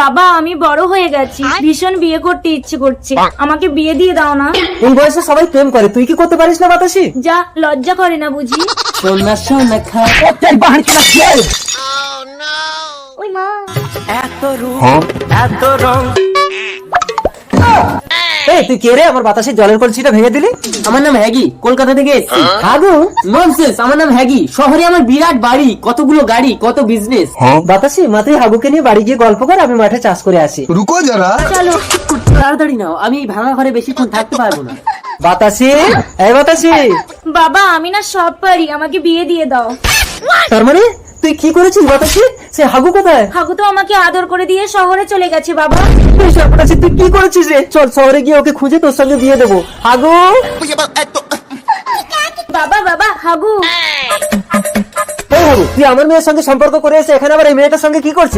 বাবা আমি বড় হয়ে গেছি, ভীষণ বিয়ে করতে ইচ্ছে করছে, আমাকে বিয়ে দিয়ে দাও না। এই বয়সে সবাই প্রেম করে, তুই কি করতে পারিস না বাতাসি? যা, লজ্জা করে না বুঝি? সোনা সোনা খা ওই মা, এত রূপ এত রং। এই তুই কে রে, আমার বাতাসে জলের কলসিটা ভেঙে দিলি? আমার নাম হ্যাগি, কলকাতা থেকে এসেছি। হাগু ননসেন্স, আমার নাম হ্যাগি। শহরে আমার বিরাট বাড়ি, কতগুলো গাড়ি, কত বিজনেস। বাতাসি মাথায় হাগুকে নিয়ে বাড়ি গিয়ে গল্প কর, আমি মাঠে চাষ করে আসি। रुको जरा। চলো। তাড়াতাড়ি নাও, আমি এই ভাঙা ঘরে বেশিক্ষণ থাকতে পারবো না। বাতাসি, এই বাতাসি, বাবা আমি না সব পারি, আমাকে বিয়ে দিয়ে দাও। তার মানে তুই কি করেছিস বাতাসি? সে হাগু কোথায়? হাগু তো আমাকে আদর করে দিয়ে শহরে চলে গেছে বাবা। বাতাসি তুই কি করেছিস রে? চল শহরে গিয়ে ওকে খুঁজে তোর সঙ্গে বিয়ে দেবো। হাগু, বাবা বাবা হাগু। এই হাগু তুই আমার মেয়ের সঙ্গে সম্পর্ক করে এসে এখানে আবার এই মেয়েটার সঙ্গে কি করছিস?